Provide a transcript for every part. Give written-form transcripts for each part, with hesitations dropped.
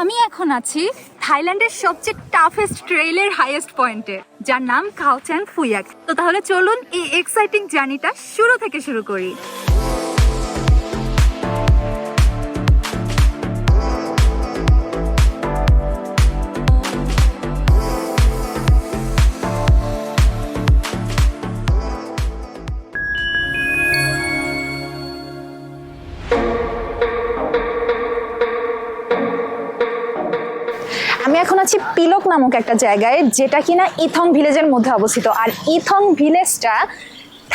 আমি এখন আছি থাইল্যান্ডের সবচেয়ে টাফেস্ট ট্রেইলের হাইয়েস্ট পয়েন্টে, যার নাম খাও চ্যাং ফুয়াক। তো তাহলে চলুন এই এক্সাইটিং জার্নিটা শুরু থেকে শুরু করি। আমি এখন আছি পিলক নামক একটা জায়গায়, যেটা কিনা ইথং ভিলেজের মধ্যে অবস্থিত। আর ইথং ভিলেজটা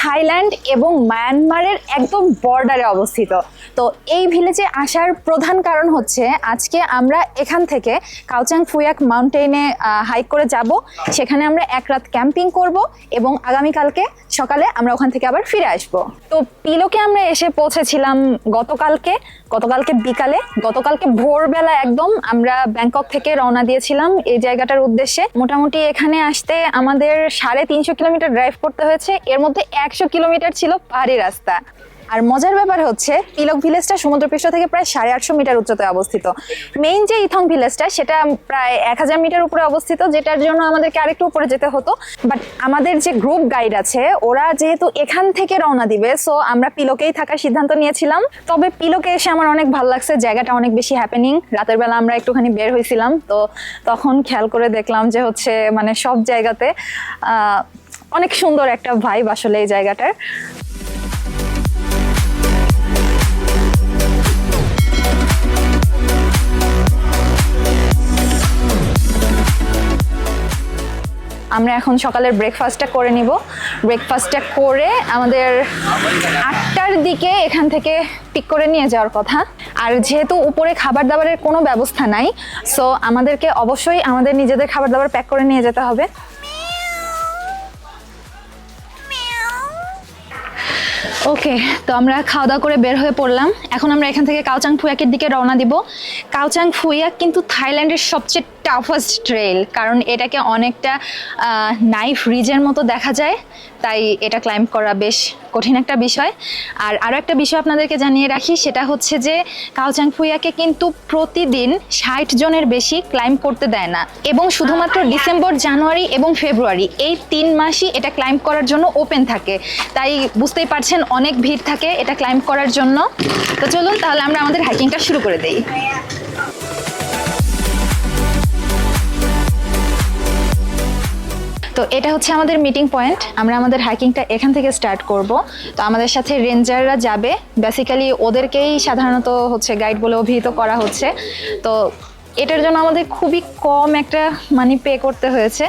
থাইল্যান্ড এবং মায়ানমারের একদম বর্ডারে অবস্থিত। তো এই ভিলেজে আসার প্রধান কারণ হচ্ছে আজকে আমরা এখান থেকে খাও চ্যাং ফুয়াক মাউন্টেনে হাইক করে যাব। সেখানে আমরা এক রাত ক্যাম্পিং করব এবং আগামীকালকে সকালে আমরা ওখান থেকে আবার ফিরে আসব। তো পিলকে আমরা এসে পৌঁছেছিলাম গতকালকে বিকালে। গতকালকে ভোরবেলা একদম আমরা ব্যাংকক থেকে রওনা দিয়েছিলাম এই জায়গাটার উদ্দেশ্যে। মোটামুটি এখানে আসতে আমাদের 350 কিলোমিটার ড্রাইভ করতে হয়েছে। এর মধ্যে 100 কিলোমিটার ছিল পাহাড়ি রাস্তা। আর মজার ব্যাপার হচ্ছে পিলক ভিলেজটা সমুদ্রপৃষ্ঠ থেকে প্রায় 850 মিটার উচ্চতায় অবস্থিত। মেইন যে ইথং ভিলেজটা সেটা প্রায় 1000 মিটার উপরে অবস্থিত, যেটার জন্য আমাদেরকে আরেকটু উপরে যেতে হতো। বাট আমাদের যে গ্রুপ গাইড আছে ওরা যেহেতু এখান থেকে রওনা দিবে, সো আমরা পিলকেই থাকার সিদ্ধান্ত নিয়েছিলাম। তবে পিলকে এসে আমার অনেক ভালো লাগছে, জায়গাটা অনেক বেশি হ্যাপেনিং। রাতের বেলা আমরা একটুখানি বের হয়েছিলাম, তো তখন খেয়াল করে দেখলাম যে হচ্ছে মানে সব জায়গাতে অনেক সুন্দর একটা ভাইব আসলে এই জায়গাটার। আমরা এখন সকালের ব্রেকফাস্টটা করে নিব। ব্রেকফাস্টটা করে আমাদের 8টার দিকে এখান থেকে পিক করে নিয়ে যাওয়ার কথা। আর যেহেতু উপরে খাবার দাবারের কোনো ব্যবস্থা নাই, সো আমাদেরকে অবশ্যই আমাদের নিজেদের খাবার দাবার প্যাক করে নিয়ে যেতে হবে। ওকে, তো আমরা খাওয়া দাওয়া করে বের হয়ে পড়লাম। এখন আমরা এখান থেকে খাও চ্যাং ফুয়াকের দিকে রওনা দিব। খাও চ্যাং ফুয়াক কিন্তু থাইল্যান্ডের সবচেয়ে টাফেস্ট ট্রেইল, কারণ এটাকে অনেকটা নাইফ রিজের মতো দেখা যায়, তাই এটা ক্লাইম্ব করা বেশ কঠিন একটা বিষয়। আর আরও একটা বিষয় আপনাদেরকে জানিয়ে রাখি, সেটা হচ্ছে যে খাও চ্যাং ফুয়াকে কিন্তু প্রতিদিন 60 জনের বেশি ক্লাইম্ব করতে দেয় না, এবং শুধুমাত্র ডিসেম্বর, জানুয়ারি এবং ফেব্রুয়ারি এই 3 মাসই এটা ক্লাইম্ব করার জন্য ওপেন থাকে। তাই বুঝতেই পারছেন অনেক ভিড় থাকে এটা ক্লাইম্ব করার জন্য। তো চলুন তাহলে আমরা আমাদের হাইকিংটা শুরু করে দেই। তো এটা হচ্ছে আমাদের মিটিং পয়েন্ট। আমরা আমাদের হাইকিংটা এখান থেকে স্টার্ট করব। তো আমাদের সাথে রেঞ্জাররা যাবে, বেসিক্যালি ওদেরকেই সাধারণত হচ্ছে গাইড বলে অভিহিত করা হচ্ছে। তো এটার জন্য আমাদের খুবই কম একটা মানি পে করতে হয়েছে।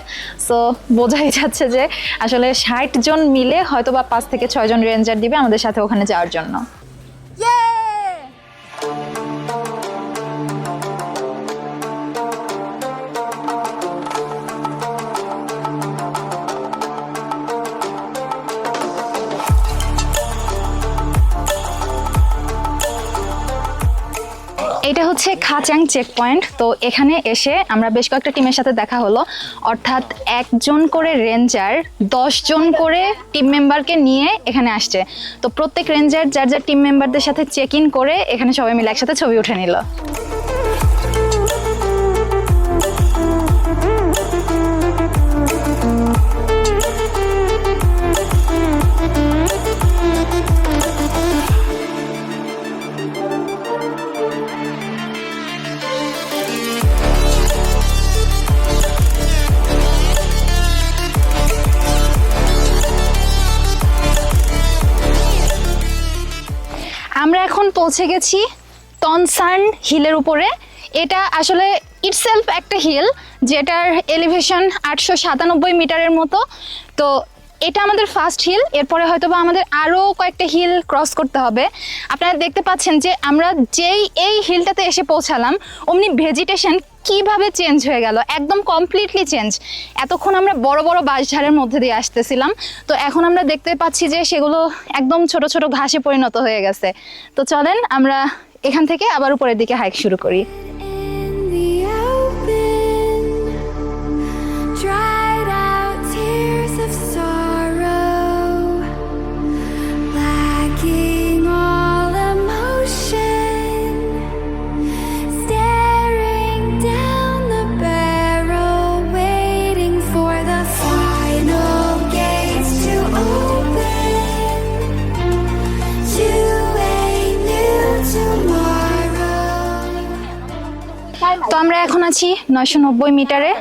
সো বোঝাই যাচ্ছে যে আসলে 60 জন মিলে হয়তো বা 5 থেকে 6 জন রেঞ্জার দিবে আমাদের সাথে ওখানে যাওয়ার জন্য। এটা হচ্ছে খা চ্যাং চেক পয়েন্ট। তো এখানে এসে আমরা বেশ কয়েকটা টিমের সাথে দেখা হলো, অর্থাৎ 1 জন করে রেঞ্জার 10 জন করে টিম মেম্বারকে নিয়ে এখানে আসছে। তো প্রত্যেক রেঞ্জার যার যার টিম মেম্বারদের সাথে চেক ইন করে এখানে সবাই মিলে একসাথে ছবি উঠে নিল। আমরা এখন পৌঁছে গেছি সার্ন হিলের উপরে। এটা আসলে ইটসেলফ একটা হিল, যেটার এলিভেশন 897 মিটারের মতো। তো এটা আমাদের ফার্স্ট হিল। এরপরে হয়তো বা আমাদের আরও কয়েকটা হিল ক্রস করতে হবে। আপনারা দেখতে পাচ্ছেন যে আমরা যেই এই হিলটাতে এসে পৌঁছালাম অমনি ভেজিটেশন কিভাবে চেঞ্জ হয়ে গেল, একদম কমপ্লিটলি চেঞ্জ। এতক্ষণ আমরা বড় বড় বাঁশঝাড়ের মধ্যে দিয়ে আসতেছিলাম, তো এখন আমরা দেখতে পাচ্ছি যে সেগুলো একদম ছোট ছোট ঘাসে পরিণত হয়ে গেছে। তো চলেন আমরা এখান থেকে আবার উপরের দিকে হাইক শুরু করি। Lacking all emotion, staring তো আমরা এখন আছি 990 মিটারে,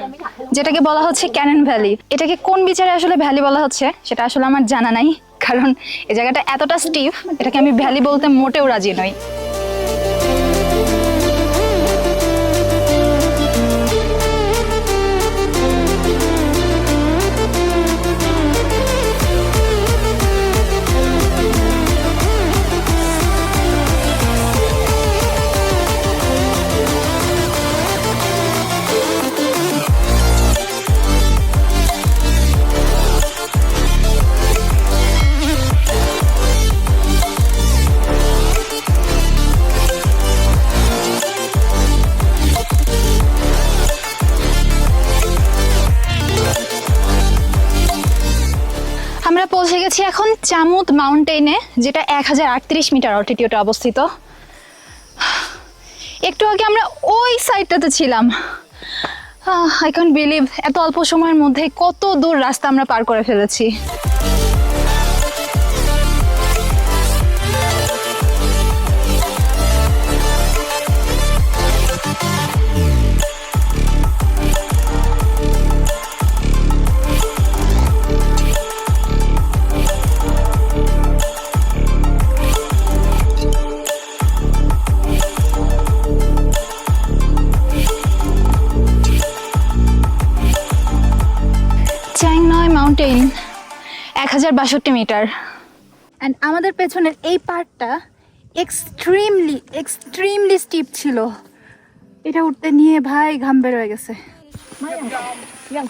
যেটাকে বলা হচ্ছে ক্যানন ভ্যালি। এটাকে কোন বিচারে আসলে ভ্যালি বলা হচ্ছে সেটা আসলে আমার জানা নাই, কারণ এই জায়গাটা এতটা স্টিফ, এটাকে আমি ভ্যালি বলতে মোটেও রাজি নই। আমরা পৌঁছে গেছি এখন চামুদ মাউন্টেনে, যেটা 1038 মিটার অল্টিটিউডে অবস্থিত। একটু আগে আমরা ওই সাইডটাতে ছিলাম। আই ক্যান্ট বিলিভ এত অল্প সময়ের মধ্যে কত দূর রাস্তা আমরা পার করে ফেলেছি। মাউন্টেন 1062 মিটার, অ্যান্ড আমাদের পেছনের এই পার্টটা এক্সট্রিমলি স্টিপ ছিল। এটা উঠতে নিয়ে ভাই ঘাম বের হয়ে গেছে।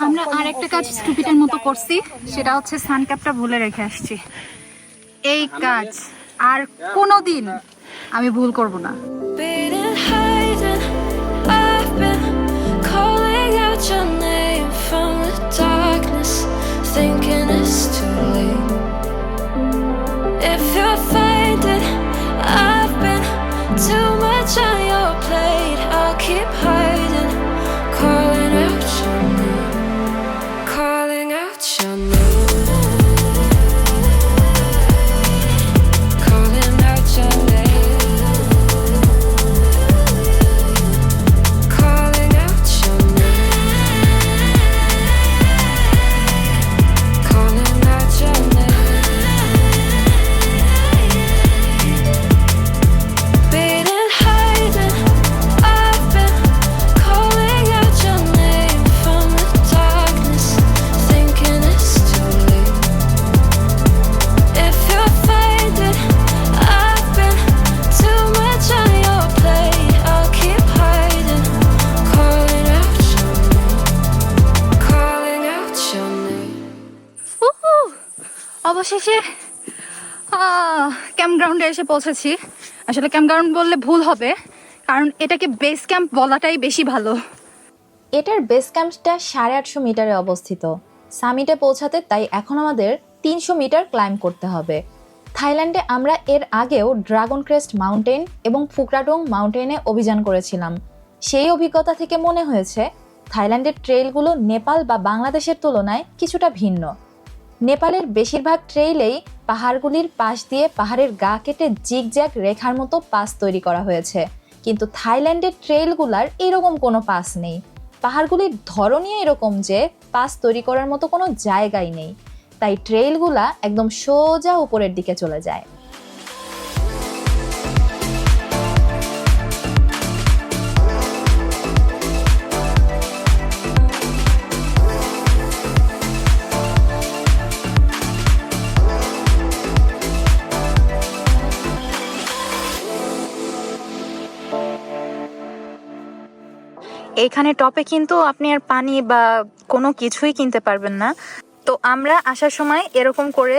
আমরা আরেকটা কাজ স্টুপিডের মতো করছি, সেটা হচ্ছে সানক্যাপটা ভুলে রেখে আসছি। এই কাজ আর কোনোদিন আমি ভুল করব না। Thinking it's too late. If you're faded, I've been too much on your plate. I'll keep hiding, calling out your name, calling out your name, calling out your name, calling out your name. অবশেষে ক্যাম্পগ্রাউন্ডে এসে পৌঁছেছি। আসলে campground বললে ভুল হবে, কারণ এটাকে base camp বলাটাই বেশি ভালো। এটার বেস ক্যাম্পটা 850 মিটারে অবস্থিত। সামিটে পৌঁছাতে তাই এখন আমাদের 300 মিটার ক্লাইম্ব করতে হবে। থাইল্যান্ডে আমরা এর আগেও ড্রাগন ক্রেস্ট মাউন্টেন এবং ফুকরাডং মাউন্টেনে অভিযান করেছিলাম। সেই অভিজ্ঞতা থেকে মনে হয়েছে থাইল্যান্ডের ট্রেইলগুলো নেপাল বা বাংলাদেশের তুলনায় কিছুটা ভিন্ন। নেপালের বেশিরভাগ ট্রেইলেই পাহাড়গুলির পাশ দিয়ে পাহাড়ের গা কেটে জিগজ্যাগ রেখার মতো পাস তৈরি করা হয়েছে, কিন্তু থাইল্যান্ডের ট্রেইলগুলার এরকম কোনো পাস নেই। পাহাড়গুলির ধরনই এরকম যে পাস তৈরি করার মতো কোনো জায়গাই নেই, তাই ট্রেইলগুলা একদম সোজা উপরের দিকে চলে যায়। এইখানে টপে কিন্তু আপনি আর পানি বা কোনো কিছুই কিনতে পারবেন না। তো আমরা আসার সময় এরকম করে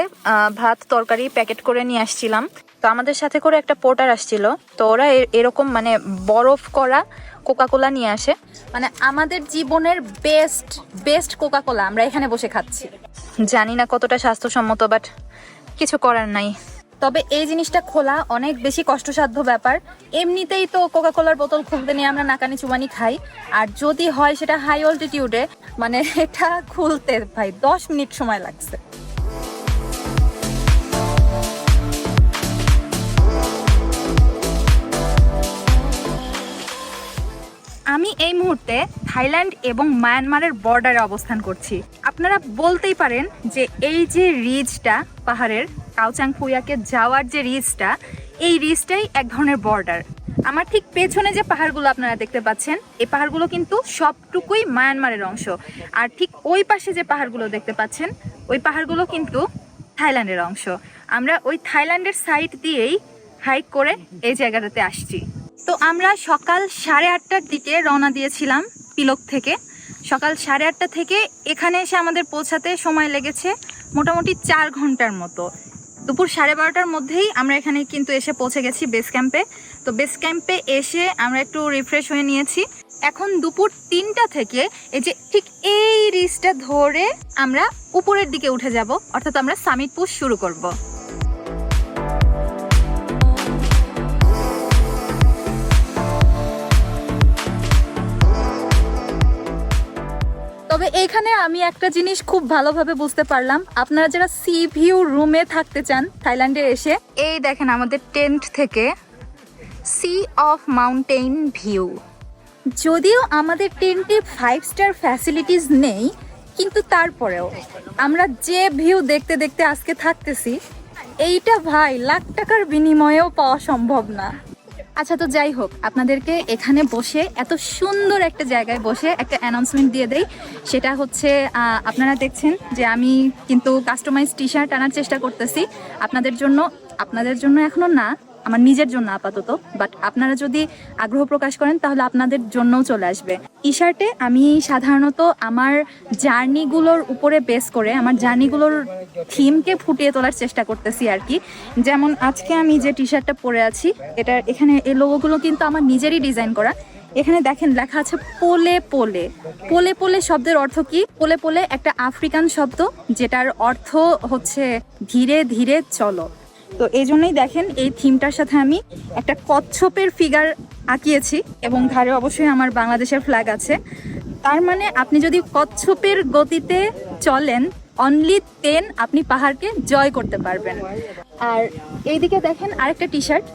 ভাত তরকারি প্যাকেট করে নিয়ে আসছিলাম। তো আমাদের সাথে করে একটা পোর্টার আসছিল, তো ওরা এরকম মানে বরফ করা কোকাকোলা নিয়ে আসে। মানে আমাদের জীবনের বেস্ট কোকাকোলা আমরা এখানে বসে খাচ্ছি। জানি না কতটা স্বাস্থ্যসম্মত, বাট কিছু করার নাই। তবে এই জিনিসটা খোলা অনেক বেশি কষ্টসাধ্য ব্যাপার। এমনিতেই তো কোকাকোলার বোতল খুলতে নিয়ে আমরা নাকানি চুবানি খাই, আর যদি হয় সেটা হাই অল্টিটিউডে, মানে এটা খুলতে ভাই 10 মিনিট সময় লাগছে। আমি এই মুহূর্তে থাইল্যান্ড এবং মায়ানমারের বর্ডারে অবস্থান করছি। আপনারা বলতেই পারেন যে এই যে রিজটা পাহাড়ের, খাও চাং ফুয়াকে যাওয়ার যে রিজটা, এই রিজটাই এক ধরনের বর্ডার। আমার ঠিক পেছনে যে পাহাড়গুলো আপনারা দেখতে পাচ্ছেন, এই পাহাড়গুলো কিন্তু সবটুকুই মায়ানমারের অংশ। আর ঠিক ওই পাশে যে পাহাড়গুলো দেখতে পাচ্ছেন, ওই পাহাড়গুলো কিন্তু থাইল্যান্ডের অংশ। আমরা ওই থাইল্যান্ডের সাইড দিয়েই হাইক করে এই জায়গাটাতে আসছি। তো আমরা সকাল 8:30টার দিকে রওনা দিয়েছিলাম পিলক থেকে। সকাল 8:30 থেকে এখানে এসে আমাদের পৌঁছাতে সময় লেগেছে মোটামুটি 4 ঘন্টার মতো। দুপুর 12:30টার মধ্যেই আমরা এখানে কিন্তু এসে পৌঁছে গেছি বেস ক্যাম্পে। তো বেস ক্যাম্পে এসে আমরা একটু রিফ্রেশ হয়ে নিয়েছি। এখন দুপুর 3টা থেকে এই যে ঠিক এই রিজটা ধরে আমরা উপরের দিকে উঠে যাব, অর্থাৎ আমরা সামিট পুশ শুরু করব। তবে এখানে আমি একটা জিনিস খুব ভালোভাবে বুঝতে পারলাম, আপনারা যারা সি ভিউ রুমে থাকতে চান থাইল্যান্ডে এসে, এই দেখেন আমাদের টেন্ট থেকে সি অফ মাউন্টেন ভিউ। যদিও আমাদের টেন্টে 5 স্টার ফ্যাসিলিটিস নেই, কিন্তু তারপরেও আমরা যে ভিউ দেখতে দেখতে আজকে থাকতেছি, এইটা ভাই লাখ টাকার বিনিময়েও পাওয়া সম্ভব না। আচ্ছা, তো যাই হোক, আপনাদেরকে এখানে বসে এত সুন্দর একটা জায়গায় বসে একটা অ্যানাউন্সমেন্ট দিয়ে দেই। সেটা হচ্ছে আপনারা দেখছেন যে আমি কিন্তু কাস্টমাইজ টি শার্ট আনার চেষ্টা করতেছি আপনাদের জন্য এখনো না, আমার নিজের জন্য আপাতত। বাট আপনারা যদি আগ্রহ প্রকাশ করেন তাহলে আপনাদের জন্যও চলে আসবে। টি শার্টে আমি সাধারণত আমার জার্নিগুলোর উপরে বেস করে আমার জার্নিগুলোর থিমকে ফুটিয়ে তোলার চেষ্টা করতেছি আর কি। যেমন আজকে আমি যে টি শার্টটা পরে আছি, এখানে এই লোগোগুলো কিন্তু আমার নিজেরই ডিজাইন করা। এখানে দেখেন লেখা আছে পোলে পোলে। পোলে পোলে শব্দের অর্থ কি? পোলে পোলে একটা আফ্রিকান শব্দ, যেটার অর্থ হচ্ছে ধীরে ধীরে চলো। তো এই জন্যই দেখেন এই থিমটার সাথে আমি একটা কচ্ছপের ফিগার আঁকিয়েছি এবং ঘাড়ে অবশ্যই আমার বাংলাদেশের ফ্ল্যাগ আছে। তার মানে আপনি যদি কচ্ছপের গতিতে চলেন, অনলি 10 আপনি পাহাড়কে জয় করতে পারবেন। আর এইদিকে দেখেন আরেকটা টি শার্ট,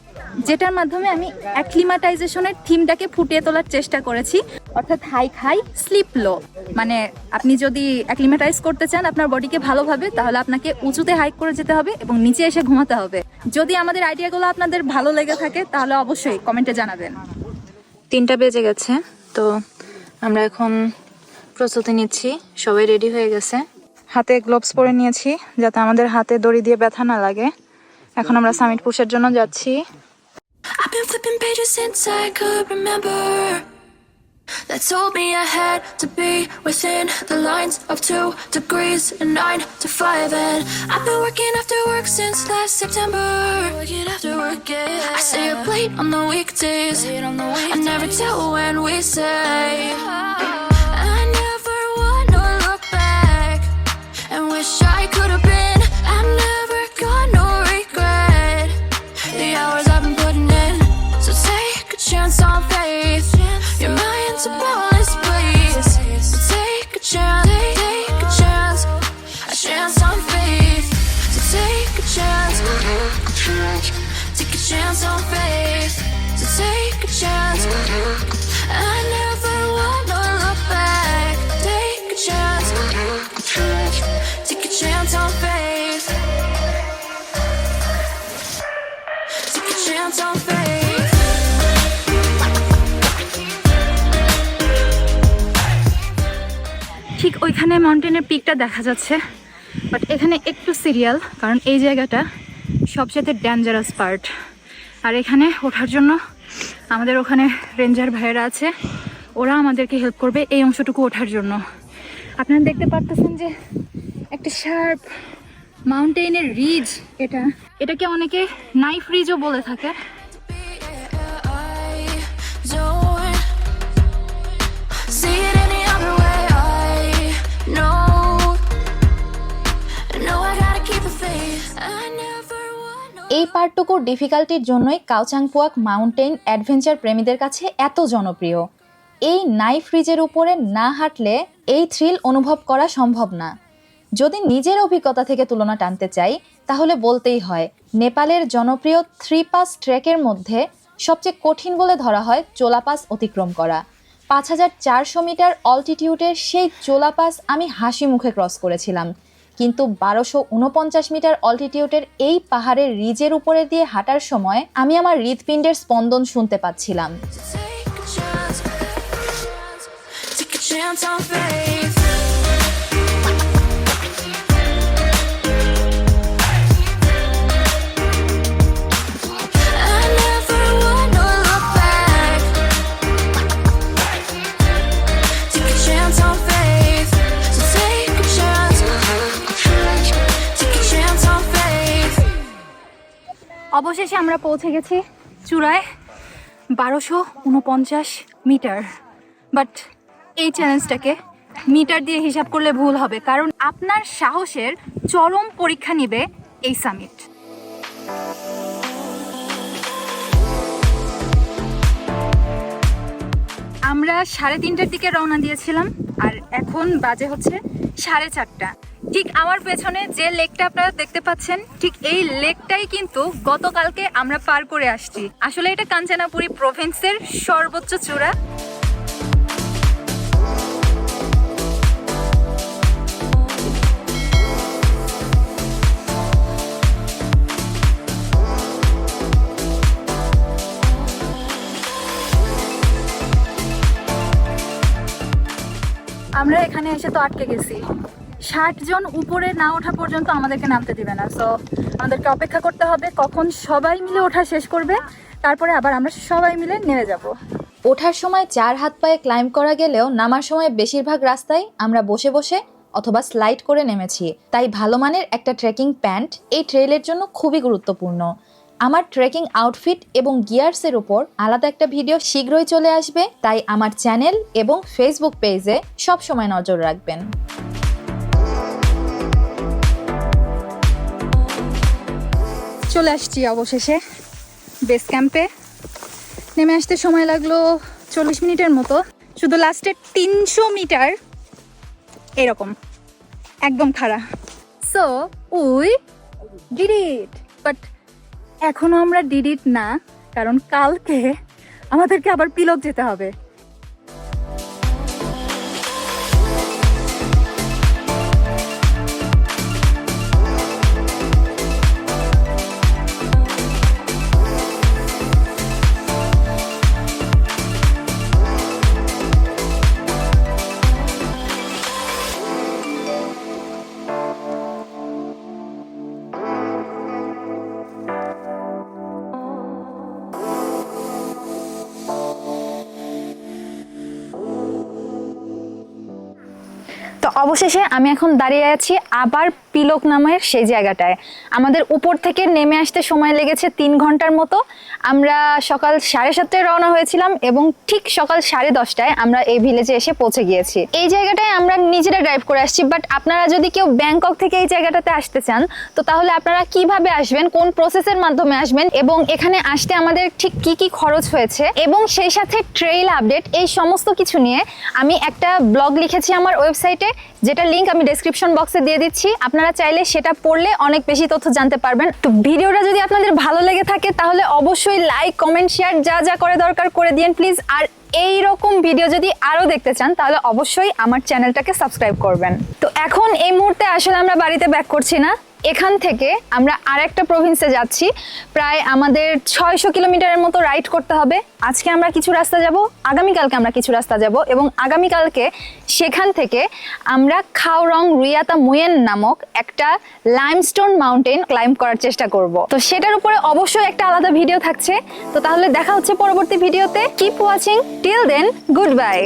যেটার মাধ্যমে আমি অ্যাক্লিমাটাইজেশনের থিমটাকে ফুটিয়ে তোলার চেষ্টা করেছি, অর্থাৎ হাইক হাই স্লিপ লো। মানে আপনি যদি অ্যাক্লিমাটাইজ করতে চান আপনার বডিকে ভালোভাবে, তাহলে আপনাকে উঁচুতে হাইক করে যেতে হবে এবং নিচে এসে ঘুমাতে হবে। যদি আমাদের আইডিয়াগুলো আপনাদের ভালো লেগে থাকে তাহলে অবশ্যই কমেন্টে জানাবেন। 3টা বেজে গেছে, তো আমরা এখন প্রস্তুতি নিচ্ছি। সবাই রেডি হয়ে গেছে, হাতে গ্লোভস পরে নিয়েছি যাতে আমাদের হাতে দড়ি দিয়ে ব্যথা না লাগে। এখন আমরা সামিট পুশের জন্য যাচ্ছি। I've been flipping pages since I could remember. That told me I had to be within the lines of 2 degrees and 9 to 5. And I've been working after work since last September. Working after work, yeah. I stay up late on the weekdays. I never tell when we say. I never wanna look back and wish I could have been. I'm never gonna regret the hours I've been putting in. So take a chance on faith. Your mind's a bonus, please. So take a chance, take a chance, a chance on faith. So take a chance, take a chance on faith. So take a chance. I never wanna look back. Take a chance, take a chance on faith. Take a chance on faith. ঠিক ওইখানে মাউন্টেনের পিকটা দেখা যাচ্ছে, but এখানে একটু serial, কারণ এই জায়গাটা সবচেয়ে ডেঞ্জারাস পার্ট। আর এখানে ওঠার জন্য আমাদের ওখানে রেঞ্জার ভাইয়েরা আছে, ওরা আমাদেরকে হেল্প করবে এই অংশটুকু ওঠার জন্য। আপনারা দেখতে পারতেছেন যে একটা শার্প মাউন্টেনের রিজ, এটাকে অনেকে নাইফ রিজও বলে থাকে। এই পার্টটুকুর ডিফিকাল্টির জন্যই খাও চাং পুয়াক মাউন্টেন অ্যাডভেঞ্চার প্রেমীদের কাছে এত জনপ্রিয়। এই নাইফ রিজের উপরে না হাঁটলে এই থ্রিল অনুভব করা সম্ভব না। যদি নিজের অভিজ্ঞতা থেকে তুলনা টানতে চাই তাহলে বলতেই হয়, নেপালের জনপ্রিয় 3 পাস ট্রেকের মধ্যে সবচেয়ে কঠিন বলে ধরা হয় চোলা পাস অতিক্রম করা। 5400 মিটার অল্টিটিউডের সেই চোলা পাস আমি হাসি মুখে ক্রস করেছিলাম, কিন্তু 1249 মিটার অল্টিটিউডের এই পাহাড়ের রিজের উপরে দিয়ে হাঁটার সময় আমি আমার হৃৎপিণ্ডের স্পন্দন শুনতে পাচ্ছিলাম। Take a chance on faith. I never wanna look back. Take a chance on faith. So take a chance. Take a chance on faith. অবশেষে আমরা পৌঁছে গেছি চূড়ায়, 1249 মিটার। বাট এই চ্যালেঞ্জটাকে মিটার দিয়ে হিসাব করলে ভুল হবে, কারণ আপনার সাহসের চরম পরীক্ষা নেবে এই সামিট। আমরা 3:30টার দিকে রওনা দিয়েছিলাম আর এখন বাজে হচ্ছে 4:30। ঠিক আমার পেছনে যে লেকটা আপনারা দেখতে পাচ্ছেন, ঠিক এই লেকটাই কিন্তু গতকালকে আমরা পার করে আসছি। আসলে এটা কাঞ্চনাপুরী প্রভিন্সের সর্বোচ্চ চূড়া। আমরা এখানে এসে তো আটকে গেছি, 60 জন উপরে না ওঠা পর্যন্ত আমাদেরকে নামতে দিবে না। সো আমাদেরকে অপেক্ষা করতে হবে কখন সবাই মিলে ওঠা শেষ করবে, তারপরে আবার আমরা সবাই মিলে নেমে যাব। ওঠার সময় 4 হাত পায়ে ক্লাইম্ব করা গেলেও নামার সময় বেশিরভাগ রাস্তায় আমরা বসে বসে অথবা স্লাইড করে নেমেছি। তাই ভালো মানের একটা ট্রেকিং প্যান্ট এই ট্রেইলের জন্য খুবই গুরুত্বপূর্ণ। আমার ট্রেকিং আউটফিট এবং গিয়ার্সের উপর আলাদা একটা ভিডিও শীঘ্রই চলে আসবে, তাই আমার চ্যানেল এবং ফেসবুক পেজে সবসময় নজর রাখবেন। চলে আসছি অবশেষে বেস ক্যাম্পে। নেমে আসতে সময় লাগলো 40 মিনিটের মতো। শুধু লাস্টের 300 মিটার এরকম একদম খাড়া। So we did it, but এখনো আমরা ডিড ইট না, কারণ কালকে আমাদেরকে আবার পিলক যেতে হবে। তো অবশেষে আমি এখন দাঁড়িয়ে আছি আবার পিলক নামের সেই জায়গাটায়। আমাদের উপর থেকে নেমে আসতে সময় লেগেছে 3 ঘন্টার মতো। আমরা সকাল 7:30টায় রওনা হয়েছিলাম এবং ঠিক সকাল 10:30টায় আমরা এই ভিলেজে এসে পৌঁছে গিয়েছি। এই জায়গাটায় আমরা নিজেরা ড্রাইভ করে আসছি, বাট আপনারা যদি কেউ ব্যাংকক থেকে এই জায়গাটাতে আসতে চান তো তাহলে আপনারা কিভাবে আসবেন, কোন প্রসেসের মাধ্যমে আসবেন এবং এখানে আসতে আমাদের ঠিক কি কি খরচ হয়েছে এবং সেই সাথে ট্রেইল আপডেট, এই সমস্ত কিছু নিয়ে আমি একটা ব্লগ লিখেছি আমার ওয়েবসাইটে, যেটা লিংক আমি ডেসক্রিপশন বক্সে দিয়ে দিচ্ছি। আপনারা চাইলে সেটা পড়লে অনেক বেশি তথ্য জানতে পারবেন। তো ভিডিওটা যদি আপনাদের ভালো লেগে থাকে তাহলে অবশ্যই লাইক, কমেন্ট, শেয়ার যা যা করে দরকার করে দিন প্লিজ। আর এই রকম ভিডিও যদি আরো দেখতে চান তাহলে অবশ্যই আমার চ্যানেলটাকে সাবস্ক্রাইব করবেন। তো এখন এই মুহূর্তে আসলে আমরা বাড়িতে ব্যাক করছি না, এখান থেকে আমরা আরেকটা প্রভিন্সে যাচ্ছি। প্রায় আমাদের 600 কিলোমিটারের মতো রাইড করতে হবে। আজকে আমরা কিছু রাস্তা যাব, আগামীকালকে আমরা কিছু রাস্তা যাব এবং আগামীকালকে সেখান থেকে আমরা খাও রং রিয়াতা মুয়েন নামক একটা লাইমস্টোন মাউন্টেন ক্লাইম্ব করার চেষ্টা করব। তো সেটার উপরে অবশ্যই একটা আলাদা ভিডিও থাকছে। তো তাহলে দেখা হচ্ছে পরবর্তী ভিডিওতে। Keep watching, till then, good bye.